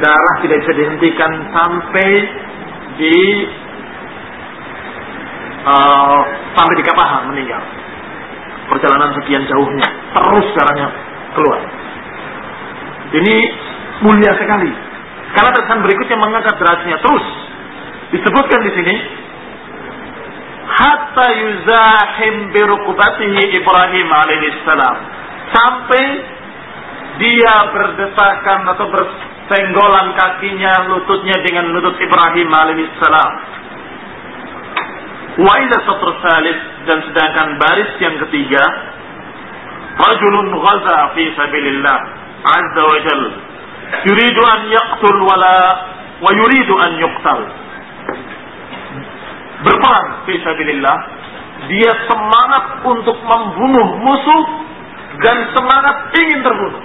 darah tidak bisa dihentikan sampai di paha meninggal. Perjalanan sekian jauhnya, terus darahnya keluar. Ini mulia sekali. Karena terusan berikutnya mengangkat derajatnya terus. Disebutkan di sini, hatta yuzahim bi rukbatihi Ibrahim alaihissalam, sampai dia berdesakan atau bersenggolan kakinya, lututnya dengan lutut Ibrahim alaihissalam. Wa idza satr tsalits, dan sedangkan baris yang ketiga, rajulun ghaza fi sabilillah azza wa jalla yuridu an yaqtul wa yuridu an yuqtal. Berperang fi sabilillah, dia semangat untuk membunuh musuh dan semangat ingin terbunuh.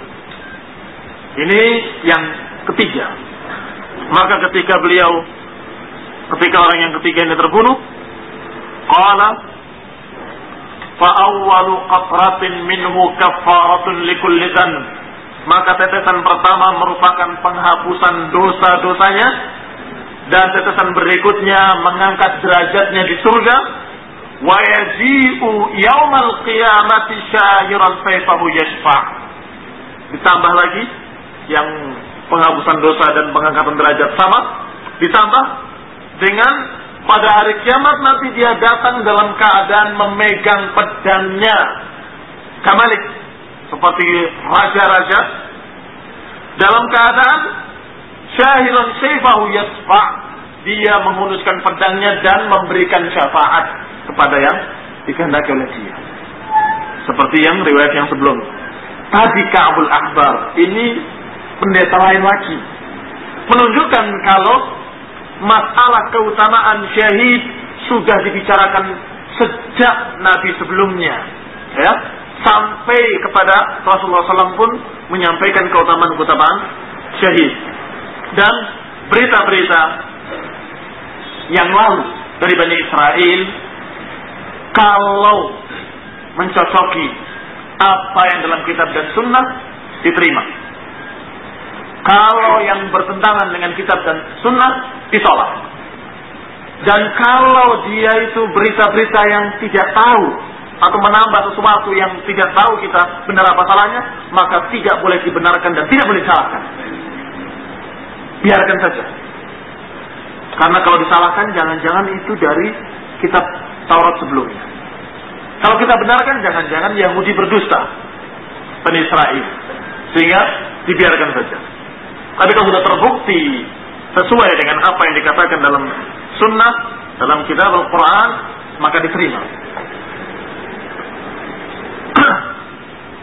Ini yang ketiga. Maka ketika orang yang ketiga ini terbunuh, qala fa awwalu qatratin minhu kaffaratun likulli dhanb, maka tetesan pertama merupakan penghapusan dosa-dosanya, dan tetesan berikutnya mengangkat derajatnya di surga. Wa yaji'u yaumal qiyamati syahiran sayfahu yashfa'. Ditambah lagi yang penghapusan dosa dan pengangkatan derajat sama, ditambah dengan pada hari kiamat nanti dia datang dalam keadaan memegang pedangnya kamalik, seperti raja-raja, dalam keadaan syahiran sayfahu yashfa', dia menghunuskan pedangnya dan memberikan syafaat kepada yang dikehendaki oleh dia. Seperti yang riwayat yang sebelumnya. Tadi Ka'bul Ahbar, ini pendeta lain lagi, menunjukkan kalau masalah keutamaan syahid sudah dibicarakan sejak Nabi sebelumnya, ya, sampai kepada Rasulullah SAW pun menyampaikan keutamaan syahid. Dan berita-berita yang lalu dari Bani Israel, kalau mencocoki apa yang dalam kitab dan sunnah, diterima. Kalau yang bertentangan dengan kitab dan sunnah, ditolak. Dan kalau dia itu berita-berita yang tidak tahu atau menambah sesuatu yang tidak tahu kita benar apa salahnya, maka tidak boleh dibenarkan dan tidak boleh disalahkan. Biarkan saja. Karena kalau disalahkan, jangan-jangan itu dari kitab Taurat sebelumnya. Kalau kita benarkan, jangan-jangan Yahudi berdusta, Bani Israel, sehingga dibiarkan saja. Tapi kalau sudah terbukti sesuai dengan apa yang dikatakan dalam sunnah, dalam kitab Al-Quran, maka diterima.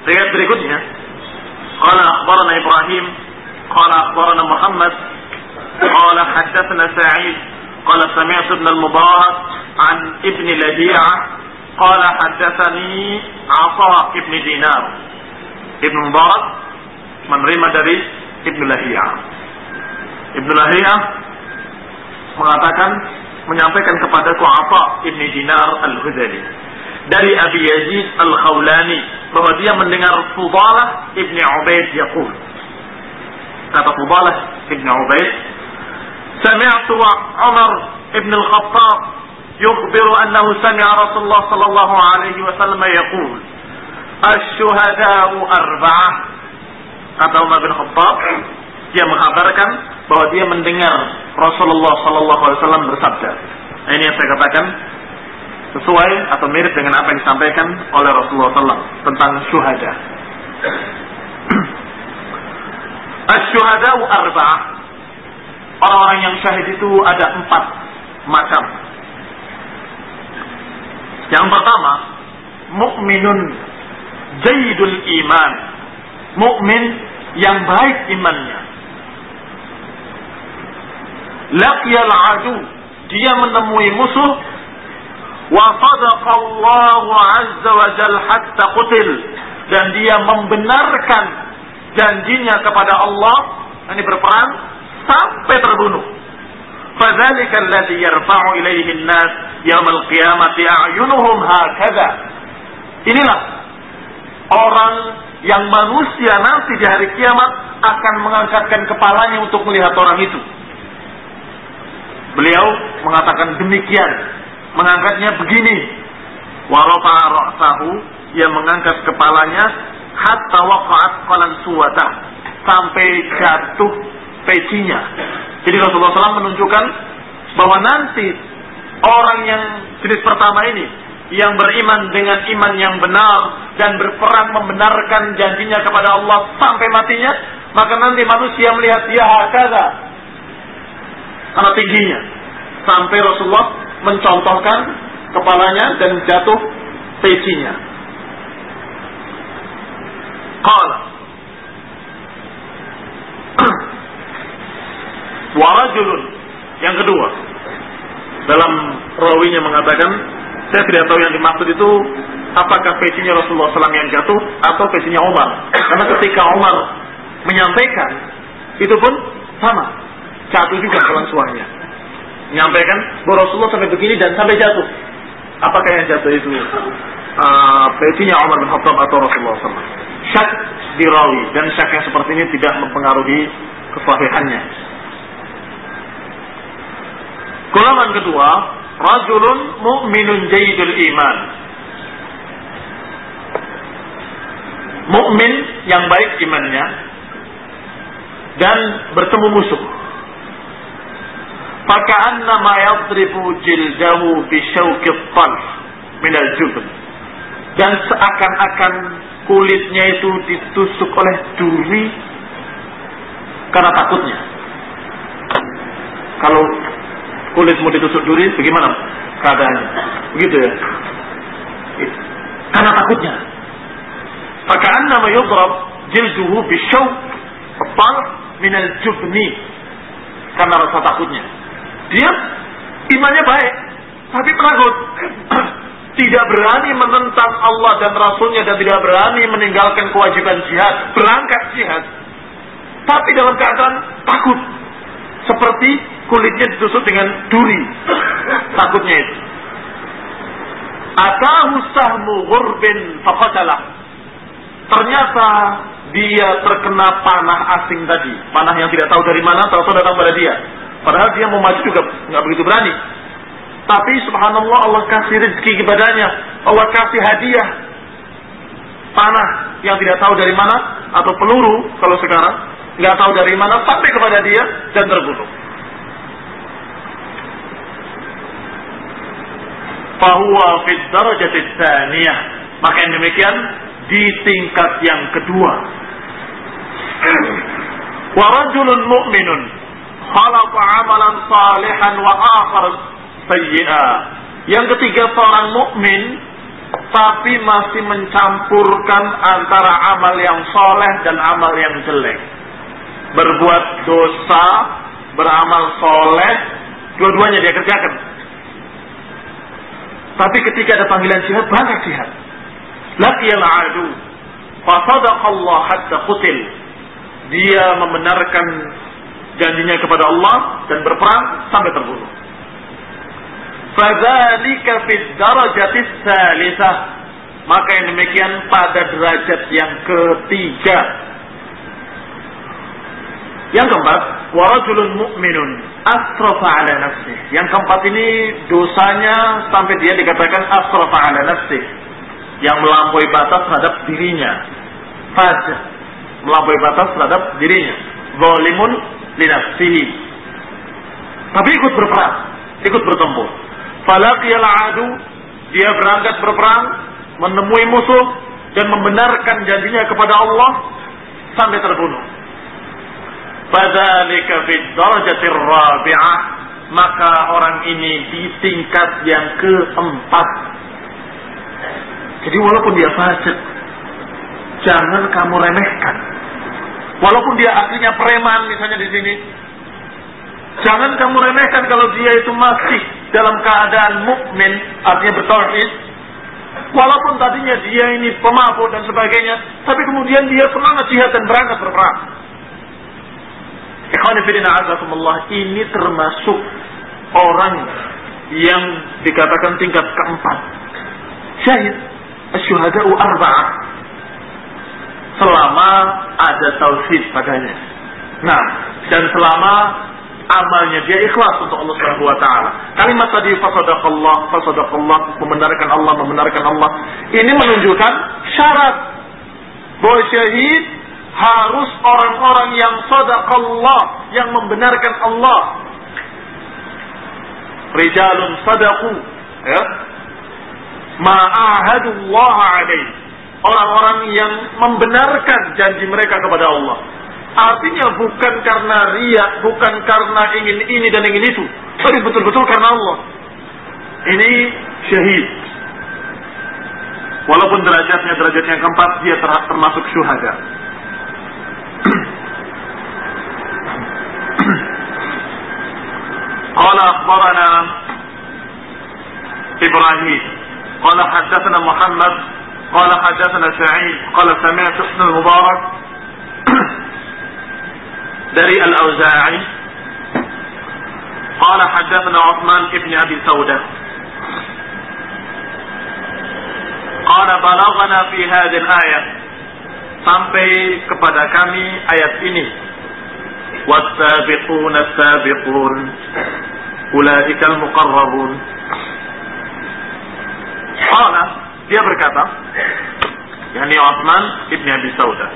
Riwayat berikutnya, qala akhbarana Ibrahim, qala akhbarana Muhammad, qala haddatsana Sa'id, qala sami'tu Ibn al-Mubarak an Ibn Lahi'ah, qala haddatsani Atha Ibn Dinar. Ibn Mubarak menerima dari Ibn Lahi'ah. Ibn Lahi'ah mengatakan, menyampaikan kepadaku Atha Ibn Dinar al-Hudali dari Abi Yazid al-Khawlani, bahwa dia mendengar Fudalah Ibn Ubaid yaqul. Kata Fudalah Ibn Ubaid, sami'tu Umar Ibn al-Khattab yukhbiru annahu sami'a Rasulullah sallallahu alaihi wasallam yaqul, asy-syuhada'u arba'ah. Kata Umar bin Khattab, dia menghabarkan bahwa dia mendengar Rasulullah sallallahu alaihi wasallam bersabda. Ini yang saya katakan sesuai atau mirip dengan apa yang disampaikan oleh Rasulullah SAW tentang syuhada. Asy-syuhada'u arba'ah. Orang-orang yang syahid itu ada 4 macam. Yang pertama, mukminun jayyidul iman, mukmin yang baik imannya. Laqiyal adu, dia menemui musuh, wa sadaqallahu azza wa jalla hatta qutil, dan dia membenarkan janjinya kepada Allah, ini berperang sampai terbunuh. Fadzalika alladhi yarfa'u ilaihi an-nas yaumal qiyamati a'yunuhum hakadha. Inilah orang yang manusia nanti di hari kiamat akan mengangkatkan kepalanya untuk melihat orang itu. Beliau mengatakan demikian, mengangkatnya begini. Wa rafa'a ra'sahu, ia mengangkat kepalanya hatta waqa'at qalan suwatah, sampai jatuh pecinya. Jadi Rasulullah SAW menunjukkan bahwa nanti orang yang jenis pertama ini, yang beriman dengan iman yang benar dan berperang membenarkan janjinya kepada Allah sampai matinya, maka nanti manusia melihat dia hakada, karena tingginya, sampai Rasulullah mencontohkan kepalanya dan jatuh pecinya. Qala wa rajulun, yang kedua, dalam rawinya mengatakan, saya tidak tahu yang dimaksud itu apakah pecinya Rasulullah SAW yang jatuh atau pecinya Umar. Karena ketika Umar menyampaikan, itu pun sama, jatuh juga dalam suaranya. Menyampaikan bahwa Rasulullah sampai begini dan sampai jatuh. Apakah yang jatuh itu pecinya Umar bin Khattab atau Rasulullah SAW? Syak di rawi, dan syak yang seperti ini tidak mempengaruhi kesahihannya. Golongan kedua, rajulun mu'minun jayyidul iman. Mukmin yang baik imannya dan bertemu musuh. Faka'annama yadribu jildahu bi syauqit talf min al-jubn. Dan seakan-akan kulitnya itu ditusuk oleh duri karena takutnya. Kalau kulitmu ditusuk duri, bagaimana keadaannya? Begitu ya. Karena takutnya. Faka'annama yudrab jilduhu bisyauq talf min al-jubni. Karena rasa takutnya. Dia imannya baik, tapi takut. Tidak berani menentang Allah dan Rasulnya, dan tidak berani meninggalkan kewajiban jihad, berangkat jihad, tapi dalam keadaan takut, seperti kulitnya ditusuk dengan duri, takutnya itu. Atahu sahmu ghurbin faqatalah. Ternyata dia terkena panah asing tadi, panah yang tidak tahu dari mana, tahu-tahu datang pada dia. Padahal dia mau maju juga nggak begitu berani. Tapi subhanallah, Allah kasih rezeki kepadanya, Allah kasih hadiah panah yang tidak tahu dari mana, atau peluru kalau sekarang nggak tahu dari mana, sampai kepada dia dan terbunuh. Fahuwa fid darajati tsaniyah, maka yang demikian di tingkat yang kedua. Wa rajulun mu'minun khalaqa amalan salihan wa akhar sayyi'a. Yang ketiga, seorang mukmin tapi masih mencampurkan antara amal yang soleh dan amal yang jelek. Berbuat dosa, beramal soleh, dua-duanya dia kerjakan. Tapi ketika ada panggilan jihad, berangkat jihad. Laqiyal adu fa sadaqallah hatta qutil. Dia membenarkan janjinya kepada Allah dan berperang sampai terbunuh. Fadzalika fid darajatis tsalisah, maka yang demikian pada derajat yang ketiga. Yang keempat, wa rajulun mu'minun asrafa ala nafsihi. Yang keempat ini dosanya sampai dia dikatakan asrafa ala nafsihi, yang melampaui batas terhadap dirinya. Fajr, melampaui batas terhadap dirinya. Zalimun li nafsihi. Tapi ikut berperang, ikut bertempur. Falaqiyal adu, dia berangkat berperang, menemui musuh dan membenarkan janjinya kepada Allah sampai terbunuh. Fadzalika fid darajatir rabi'ah, maka orang ini di tingkat yang keempat. Jadi walaupun dia fasik, jangan kamu remehkan. Walaupun dia aslinya preman misalnya di sini, jangan kamu remehkan kalau dia itu masih dalam keadaan mukmin, artinya bertauhid. Walaupun tadinya dia ini pemabuk dan sebagainya, tapi kemudian dia semangat jihad dan berangkat berperang. Ikhwan fillah azakumullah, ini termasuk orang yang dikatakan tingkat keempat. Syahid, asyuhada'u arba'ah. selama ada tauhid padanya. Nah, dan selama amalnya dia ikhlas untuk Allah Subhanahu wa taala. Kalimat tadi fasadaqallah, membenarkan Allah. Ini menunjukkan syarat bahwa syahid harus orang-orang yang sadaqallah, yang membenarkan Allah. Rijalun sadaqu, ya. Ma'ahadullah alaih. Orang-orang yang membenarkan janji mereka kepada Allah. Artinya bukan karena riya, bukan karena ingin ini dan ingin itu, tapi betul-betul karena Allah. Ini syahid. Walaupun derajatnya derajat yang keempat, dia termasuk syuhada. Qala akhbarana Ibrahim qala haddatsana Muhammad qala haddatsana Sa'id qala sami'tu Ibn al-Mubarak dari Al-Auza'i qala haddatsana Uthman ibn Abi Saudah qala balaghana fi hadhihi al-ayah, sampai kepada kami ayat ini, was-sabiquna as-sabiqun ulaikal muqarrabun. Qala, dia berkata, yakni Uthman ibn Abi Saudah,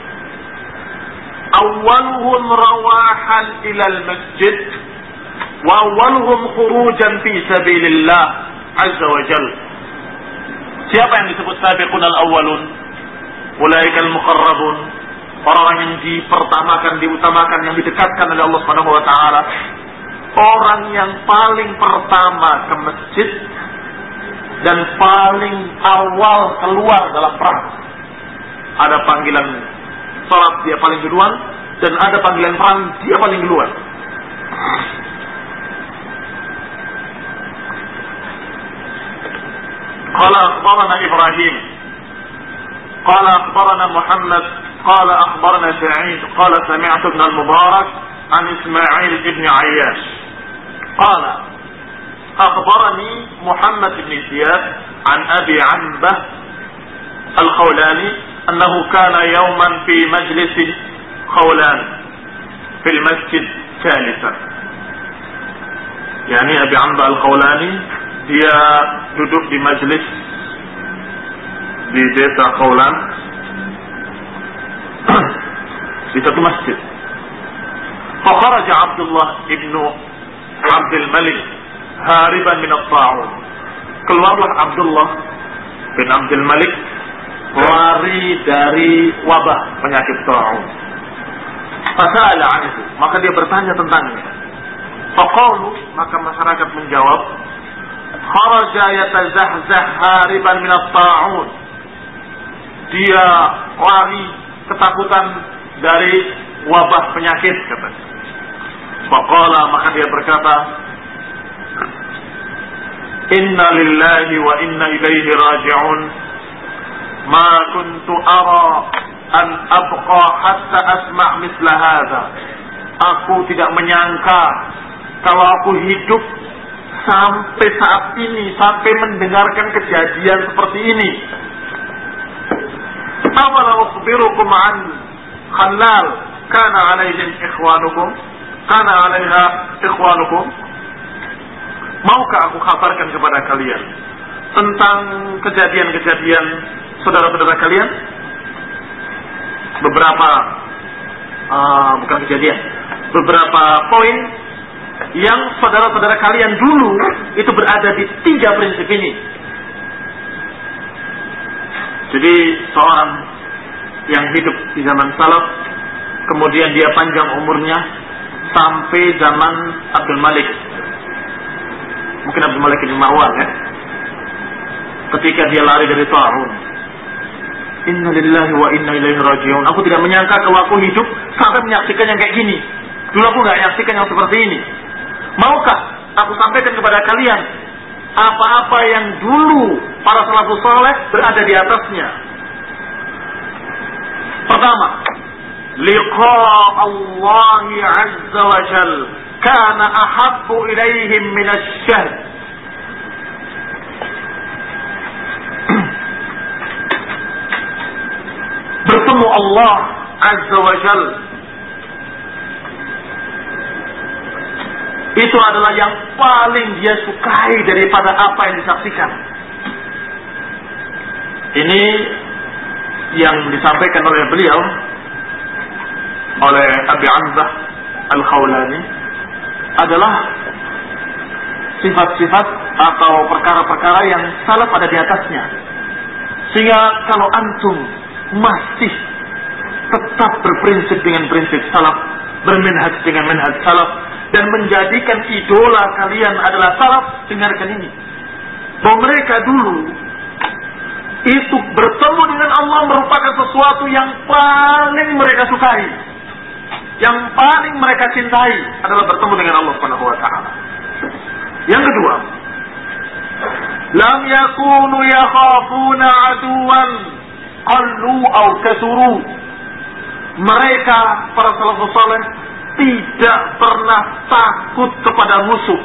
awwaluhum rawahan ila al-masjid wa awwaluhum khurujan fi sabilillah azza wa jalla. Siapa yang disebut sabiqun al-awwalun? Ulaikal muqarrabun, orang yang dipertamakan, diutamakan, yang didekatkan oleh Allah Subhanahu wa taala. Orang yang paling pertama ke masjid dan paling awal keluar dalam perang. Ada panggilan salat, dia paling duluan, dan ada panggilan perang, dia paling duluan. Qala akhbarana Ibrahim qala akhbarana Muhammad qala akhbarana Sa'id qala sami'tu Ibn al-Mubarak an Ismail ibn Ayyash qala akhbarani Muhammad ibn Ziyad an Abi Anbah al-Khawlani annahu kana yawman fi majlis Khawlan fi al-masjid thalithan. Yani Abi Anbah al-Khawlani dia duduk di majlis di desa Khawlan di satu masjid. Fakharaja Abdullah ibn Abdul Malik hariban min at-ta'un. Keluarlah Abdullah bin Abdul Malik lari dari wabah penyakit ta'un. Fasa'ala anhu, maka dia bertanya tentangnya. Faqalu, maka masyarakat menjawab, kharaja yatazahzah hariban min at-ta'un. Dia lari ketakutan dari wabah penyakit, katanya. Faqala, maka dia berkata, inna lillahi wa inna ilaihi raji'un. Ma kuntu ara an abqa hatta asma' misla hadha. Aku tidak menyangka kalau aku hidup sampai saat ini, sampai mendengarkan kejadian seperti ini. Afala ukhbirukum an Khallal kana alaihim ikhwanukum, kana alaiha ikhwanukum. Maukah aku kabarkan kepada kalian tentang kejadian-kejadian saudara-saudara kalian? Beberapa poin yang saudara-saudara kalian dulu itu berada di 3 prinsip ini. Jadi seorang yang hidup di zaman salaf, kemudian dia panjang umurnya sampai zaman Abdul Malik. Mungkin Abdul Malik bin Marwan, ya. Ketika dia lari dari ta'un. Inna lillahi wa inna ilaihi raji'un. Aku tidak menyangka kalau aku hidup sampai menyaksikan yang kayak gini. Dulu aku nggak menyaksikan yang seperti ini. Maukah aku sampaikan kepada kalian apa-apa yang dulu para salafus saleh berada di atasnya? Pertama, liqa Allah azza wa jal kana ahabbu ilaihim min asy-syahd. Bertemu Allah Azza wa Jal, itu adalah yang paling dia sukai daripada apa yang disaksikan. Ini yang disampaikan oleh beliau, oleh Abi Anzah Al-Khawlani, adalah sifat-sifat atau perkara-perkara yang salaf ada di atasnya. Sehingga kalau antum masih tetap berprinsip dengan prinsip salaf, bermanhaj dengan manhaj salaf, dan menjadikan idola kalian adalah salaf, dengarkan ini, bahwa mereka dulu itu bertemu dengan Allah merupakan sesuatu yang paling mereka sukai, yang paling mereka cintai adalah bertemu dengan Allah Subhanahu wa taala. Yang kedua, lam yakunu yakhafuna aduwan qallu aw kasuru. Mereka para salafus saleh tidak pernah takut kepada musuh.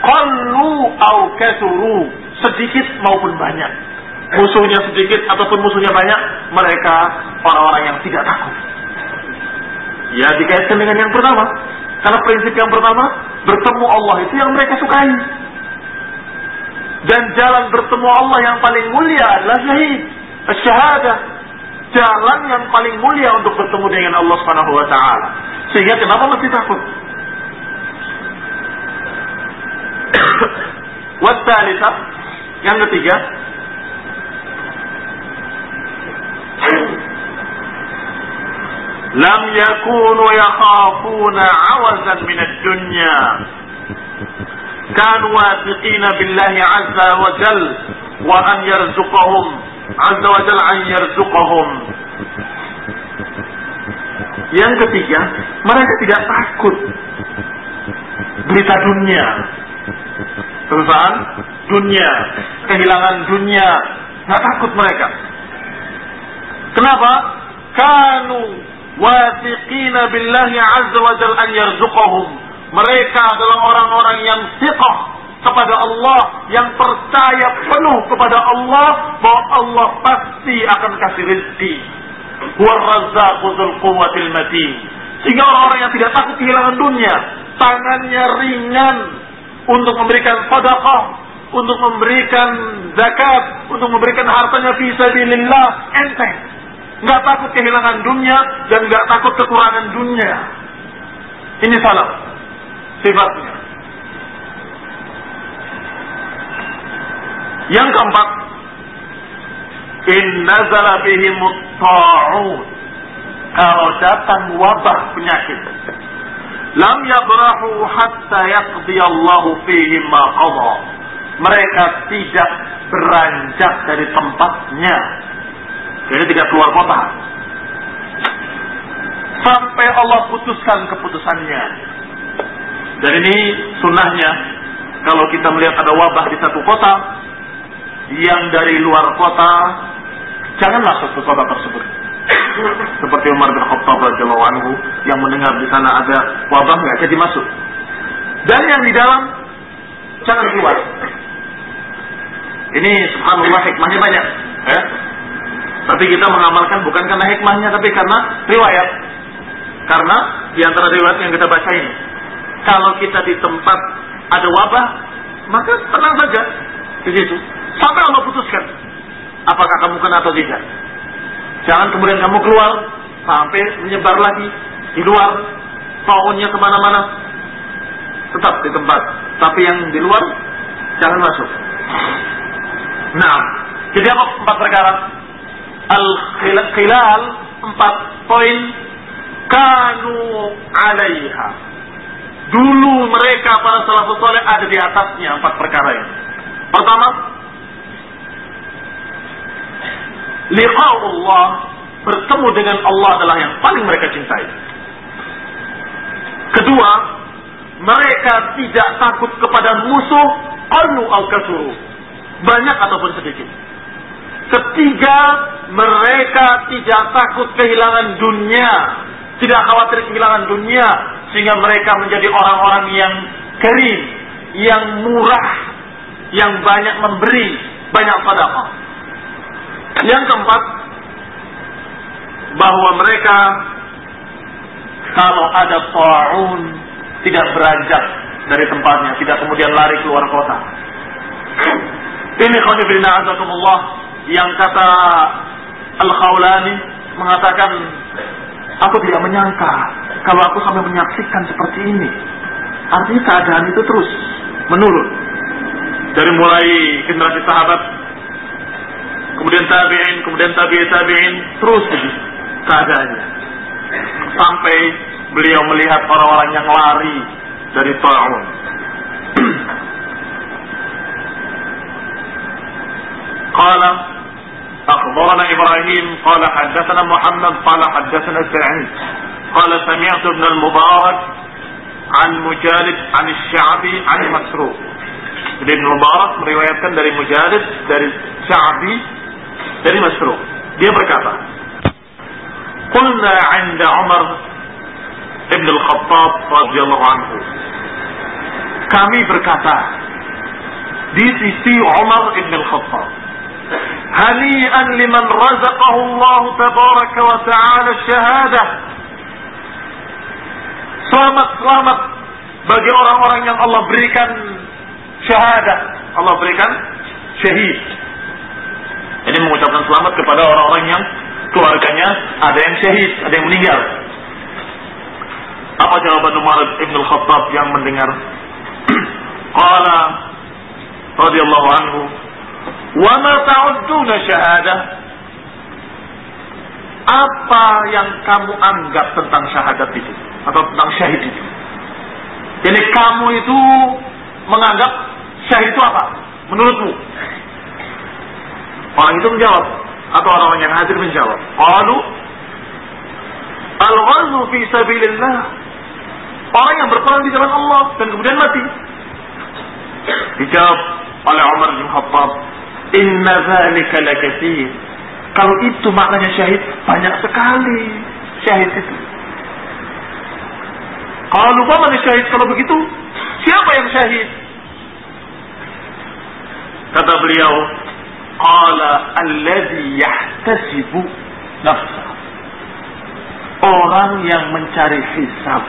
Qallu aw kasuru, sedikit maupun banyak. Musuhnya sedikit ataupun musuhnya banyak, mereka orang-orang yang tidak takut. Ya, dikaitkan dengan yang pertama, karena prinsip yang pertama, bertemu Allah itu yang mereka sukai. Dan jalan bertemu Allah yang paling mulia adalah syahid, syahadah. Jalan yang paling mulia untuk bertemu dengan Allah Subhanahu wa taala. Sehingga kenapa mesti takut? Wasalisa, yang ketiga, lam yakunu yakhafuna 'awazan min ad-dunya. Kanu wathiqina billahi 'azza wa jalla wa an yarzuqahum 'azza wa jalla an yarzuqahum. Yang ketiga, mereka tidak takut berita dunia, perusahaan dunia, kehilangan dunia, nggak takut mereka. Kenapa? Kanu wathiqina billahi 'azza wa jalla an yarzuqahum. Mereka adalah orang-orang yang thiqah kepada Allah, yang percaya penuh kepada Allah bahwa Allah pasti akan kasih rezeki. Huwar razzaqu dzul quwwatil matin. Sehingga orang-orang yang tidak takut kehilangan dunia, tangannya ringan untuk memberikan sedekah, untuk memberikan zakat, untuk memberikan hartanya fi sabilillah, enteng. Enggak takut kehilangan dunia dan enggak takut kekurangan dunia. Ini salaf sifatnya. Yang keempat, in nazala bihimut ta'un. Kalau datang wabah penyakit, lam yabrahu hatta yaqdi Allahu fihim ma qada. Mereka tidak beranjak dari tempatnya. Jadi tidak keluar kota sampai Allah putuskan keputusannya. Dan ini sunnahnya, kalau kita melihat ada wabah di satu kota, yang dari luar kota jangan masuk ke kota tersebut. Seperti Umar bin Khattab radhiyallahu anhu yang mendengar di sana ada wabah, nggak jadi masuk. Dan yang di dalam jangan keluar. Ini subhanallah hikmahnya banyak, ya. Tapi kita mengamalkan bukan karena hikmahnya, tapi karena riwayat. Karena di antara riwayat yang kita baca ini, kalau kita di tempat ada wabah, maka tenang saja di situ sampai Allah putuskan apakah kamu kena atau tidak. Jangan kemudian kamu keluar sampai menyebar lagi di luar, taunnya kemana-mana. Tetap di tempat, tapi yang di luar jangan masuk. Nah, jadi apa 4 perkara? Al-khilal 4 poin. Kanu alaiha. Dulu mereka para salafus saleh ada di atasnya 4 perkara ini. Pertama, liqa'ullah, bertemu dengan Allah adalah yang paling mereka cintai. Kedua, mereka tidak takut kepada musuh, qallu aw kasuru, banyak ataupun sedikit. Ketiga, mereka tidak takut kehilangan dunia, tidak khawatir kehilangan dunia, sehingga mereka menjadi orang-orang yang karim, yang murah, yang banyak memberi, banyak sedekah. Yang keempat, bahwa mereka kalau ada ta'un tidak beranjak dari tempatnya, tidak kemudian lari keluar kota. Ini khonifina azakumullah yang kata Al-Khawlani mengatakan, aku tidak menyangka kalau aku sampai menyaksikan seperti ini. Artinya keadaan itu terus menurun dari mulai generasi sahabat, kemudian tabi'in, kemudian tabi'in, terus begitu keadaannya sampai beliau melihat orang-orang yang lari dari ta'un. Qala akhbarana Ibrahim qala haddatsana Muhammad qala haddatsana Sa'id qala sami'tu ibn al-Mubarak an Mujalid an Sya'bi an Masruq. Ibn al-Mubarak meriwayatkan dari Mujalid, dari Sya'bi, dari Masruq. Dia berkata, qulna 'inda Umar ibn al-Khattab radhiyallahu anhu. Kami berkata di sisi Umar ibn al-Khattab, hani'an liman razaqahu Allah tabaraka wa ta'ala syahadah. Selamat bagi orang-orang yang Allah berikan syahadah, Allah berikan syahid. Ini mengucapkan selamat kepada orang-orang yang keluarganya ada yang syahid, ada yang meninggal. Apa jawaban Umar ibn al-Khattab yang mendengar? Qala radhiyallahu anhu, wa ma ta'udduna syahadah? Apa yang kamu anggap tentang syahadat itu atau tentang syahid itu? Jadi kamu itu menganggap syahid itu apa menurutmu? Orang itu menjawab, atau orang yang hadir menjawab, qalu al-ghazwu fi sabilillah, orang yang berperang di jalan Allah dan kemudian mati. Dijawab oleh Umar bin Khattab, inna dzalika lakatsir. Kalau itu maknanya syahid, banyak sekali syahid itu. Kalau lupa mana syahid, kalau begitu siapa yang syahid? Kata beliau, qala alladhi yahtasibu nafsah, orang yang mencari hisab.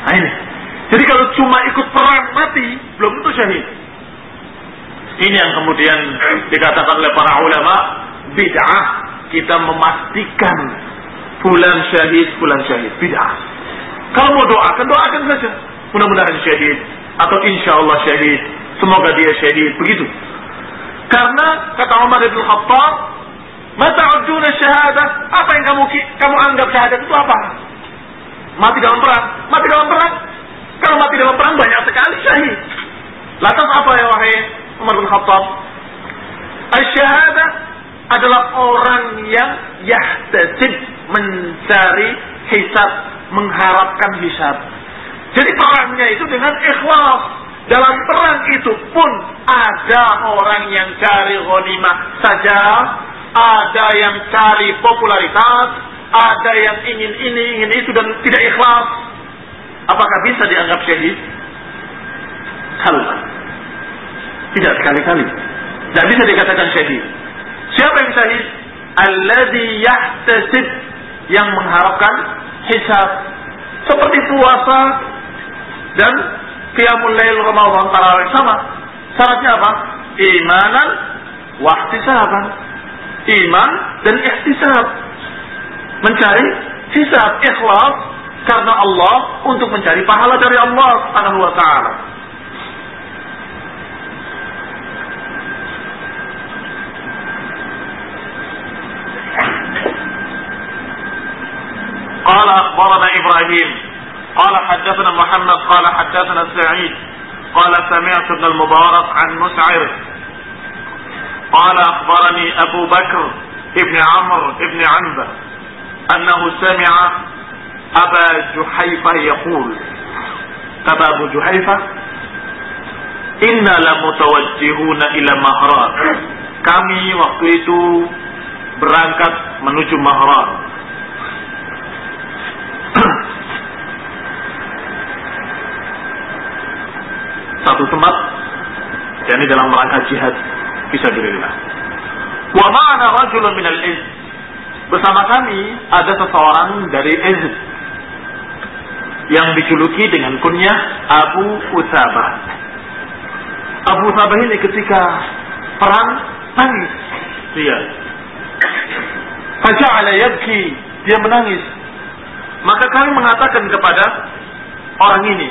Nah ini, jadi kalau cuma ikut perang mati belum tentu syahid. Ini yang kemudian dikatakan oleh para ulama bid'ah, kita memastikan fulan syahid bid'ah. Kalau mau doakan saja, mudah-mudahan syahid atau insya Allah syahid, semoga dia syahid, begitu. Karena kata Umar bin Khattab, mata'uduna syahadah, apa yang kamu anggap syahadat itu apa? Mati dalam perang. Kalau mati dalam perang banyak sekali syahid. Lantas apa ya wahai Umar bin Khattab? Asy-syahadah adalah orang yang yahtasib, mencari hisab, mengharapkan hisab. Jadi perangnya itu dengan ikhlas. Dalam perang itu pun ada orang yang cari ghanimah saja, ada yang cari popularitas, ada yang ingin ini, ingin itu dan tidak ikhlas. Apakah bisa dianggap syahid? Kalla. Tidak sekali-kali. Tidak bisa dikatakan syahid. Siapa yang syahid? Alladzi yahtasib, yang mengharapkan hisab. Seperti puasa dan qiyamul lail, Ramadan, tarawih, sama. Syaratnya apa? Imanan wa ihtisaban. Iman dan ihtisab. Mencari hisab, ikhlas karena Allah, untuk mencari pahala dari Allah Subhanahu wa taala. قال أخبرنا إبراهيم قال حدثنا محمد قال حدثنا سعيد قال سمعت ابن المبارك عن مسعر قال أخبرني أبو بكر ابن عمرو ابن عنبة أنه سمع أبا جحيفة يقول kata Abu Juhaifah, inna lamutawajjihuna ila Mahran, kami waktu itu berangkat menuju Mahran. Satu tempat, yakni dalam rangka jihad fisabilillah. Wa ma'ana rajulun minal ins, bersama kami ada seseorang dari Ezd yang dijuluki dengan kunyah Abu Utsabah. Abu Utsabah ini ketika perang nangis dia. Faja'ala yabki, dia menangis. Maka kami mengatakan kepada orang ini,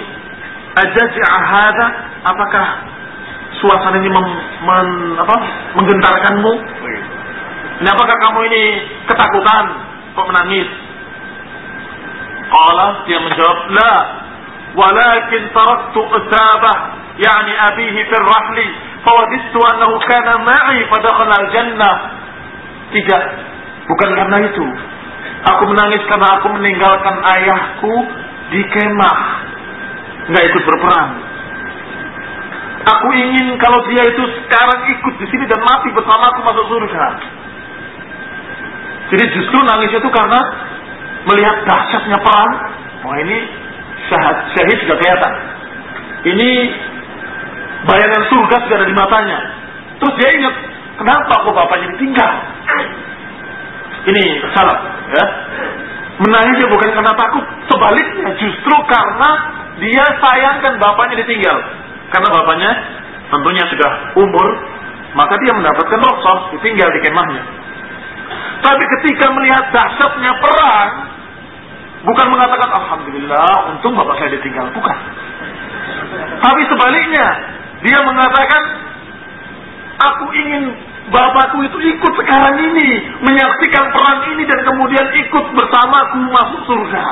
ajazi'a hadza, apakah suasana ini menggentarkanmu? Ini apakah kamu ini ketakutan kok menangis? Qala, dia menjawab, la, walakin taraktu Utsabah yani abihi fil rahli fawadittu annahu kana ma'i fadakhala al-jannah. Tidak, bukan karena itu. Aku menangis karena aku meninggalkan ayahku di kemah, nggak ikut berperang. Aku ingin kalau dia itu sekarang ikut di sini dan mati bersamaku masuk surga. Jadi justru nangisnya itu karena melihat dahsyatnya perang. Wah, ini syahid sudah kelihatan. Ini bayangan surga sudah ada di matanya. Terus dia ingat, kenapa kok bapaknya ditinggal? Ini salah, ya. Menangisnya bukan karena takut, sebaliknya justru karena dia sayangkan bapaknya ditinggal. Karena bapaknya tentunya sudah umur, maka dia mendapatkan rukhsah ditinggal di kemahnya. Tapi ketika melihat dahsyatnya perang, bukan mengatakan alhamdulillah untung bapak saya ditinggal, bukan. Tapi sebaliknya, dia mengatakan aku ingin bapakku itu ikut sekarang ini, menyaksikan perang ini dan kemudian ikut bersamaku masuk surga.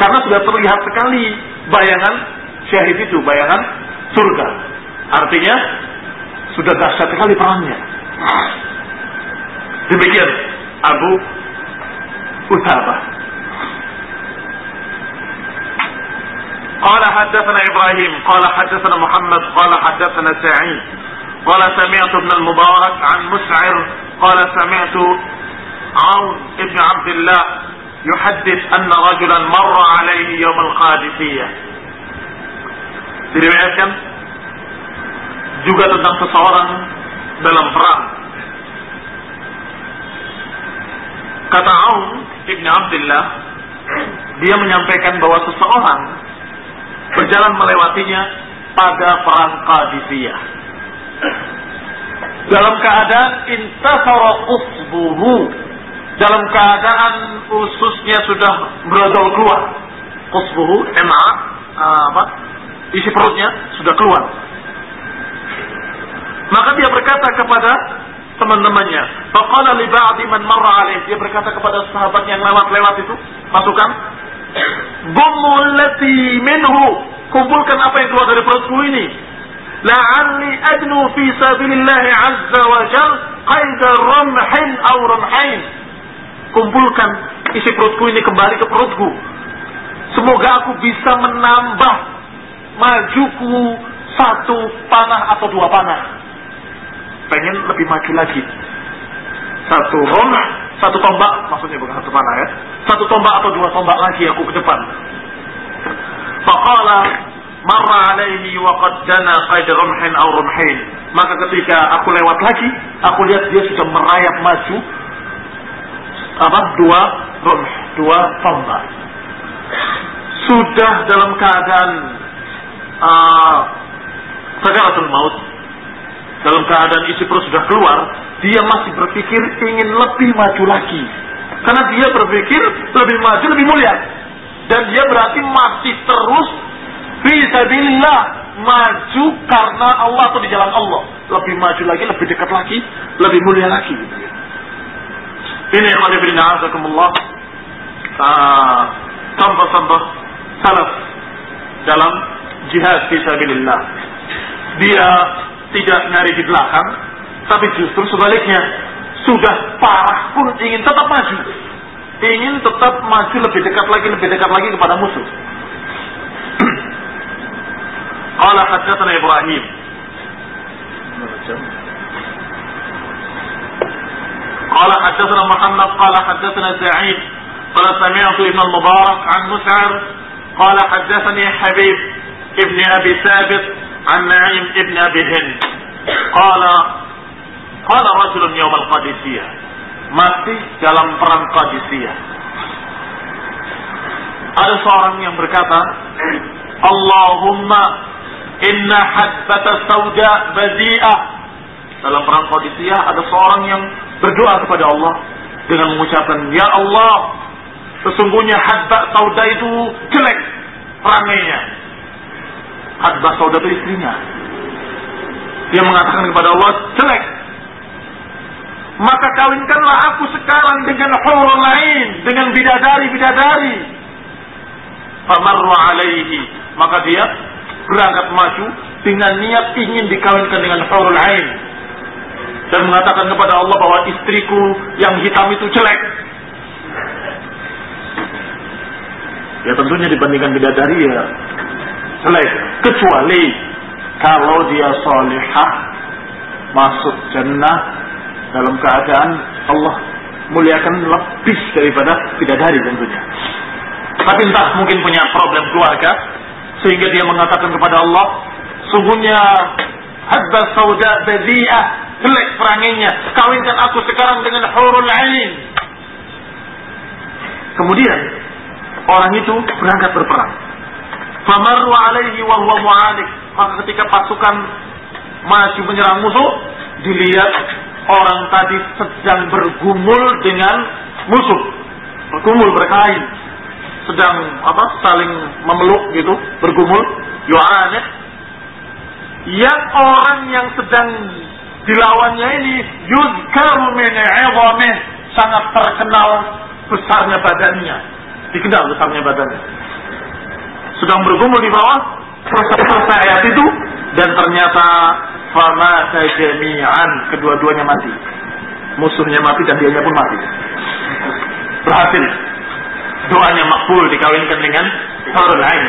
Karena sudah terlihat sekali bayangan syahid itu, bayangan surga. Artinya sudah dahsyat sekali perangnya. Demikian Abu Utsabah. Qala haddatsana Ibrahim, qala haddatsana Muhammad, qala haddatsana Sa'id, qala sami'tu Ibn al-Mubarak 'an Mus'ir, qala sami'tu 'Aun ibn Abdullah yuhaddits anna rajulan marra 'alaihi yawm al-Qadisiyah. Diriwayatkan juga tentang seseorang dalam perang. Kata Aun ibn Abdullah, dia menyampaikan bahwa seseorang berjalan melewatinya pada perang Qadisiyah dalam keadaan intasara usbuhu, dalam keadaan ususnya sudah berodol keluar. Usbuhu, isi perutnya sudah keluar. Maka dia berkata kepada teman-temannya, faqala li ba'di man marra alaih, dia berkata kepada sahabat yang lewat-lewat itu, pasukan, Gummul lati minhu, kumpulkan apa yang keluar dari perutku ini. La'alli adnu fi sabilillah azza wa jal qaida ramhin aw ramhain. Kumpulkan isi perutku ini kembali ke perutku. Semoga aku bisa menambah majuku satu panah atau dua panah. Pengen lebih maju lagi. Satu ramh, satu tombak, maksudnya bukan satu panah ya. Satu tombak atau dua tombak lagi aku ke depan. Faqala marra alaihi wa qad dana qaid ramhin aw ramhain. Maka ketika aku lewat lagi, aku lihat dia sudah merayap maju dua ramh, dua tombak. Sudah dalam keadaan sakaratul maut, dalam keadaan isi perut sudah keluar, dia masih berpikir ingin lebih maju lagi. Karena dia berpikir lebih maju, lebih mulia. Dan dia berarti masih terus fisabilillah, maju karena Allah atau di jalan Allah. Lebih maju lagi, lebih dekat lagi, lebih mulia lagi. Ini khonibina azakumullah, contoh-contoh salaf dalam jihad fisabilillah. Dia tidak nyari di belakang, tapi justru sebaliknya, sudah parah pun ingin tetap maju, ingin tetap maju lebih dekat lagi kepada musuh. Qala haddatsana Ibrahim, qala haddatsana Muhammad, qala haddatsana Sa'id, qala sami'tu Ibn al-Mubarak 'an Mus'ir, qala haddatsani Habib ibn Abi Thabit عن نعيم ابن أبي هند قال رجل يوم القادسية, mati dalam perang Qadisiyah. Ada seorang yang berkata, Allahumma inna hadbata sauda badi'ah. Dalam perang Qadisiyah ada seorang yang berdoa kepada Allah dengan mengucapkan, ya Allah, sesungguhnya hadbah sauda itu jelek perangainya. Hadbah sauda itu istrinya. Dia mengatakan kepada Allah, jelek. Maka kawinkanlah aku sekarang dengan hurul ain, dengan bidadari-bidadari. Famarru alaihi. Maka dia berangkat maju dengan niat ingin dikawinkan dengan hurul ain. Dan mengatakan kepada Allah bahwa istriku yang hitam itu jelek. Ya tentunya dibandingkan bidadari ya jelek. Kecuali kalau dia salihah, masuk jannah dalam keadaan Allah muliakan lebih daripada bidadari tentunya. Tapi entah mungkin punya problem keluarga sehingga dia mengatakan kepada Allah, sungguhnya hadbah sauda badi'ah, jelek perangainya, kawinkan aku sekarang dengan hurul ain. Kemudian orang itu berangkat berperang. Famarru alaihi wa huwa mu'anik. Maka ketika pasukan maju menyerang musuh, dilihat orang tadi sedang bergumul dengan musuh, bergumul berkelahi, sedang saling memeluk gitu, bergumul, yu'anik. Yang orang yang sedang dilawannya ini yuzkaru min 'idhamih, sangat terkenal besarnya badannya, dikenal besarnya badannya, sedang bergumul di bawah selesai ayat itu, dan ternyata famata jami'an, kedua-duanya mati, musuhnya mati dan dianya pun mati. Berhasil, doanya makbul, dikawinkan dengan hurul ain.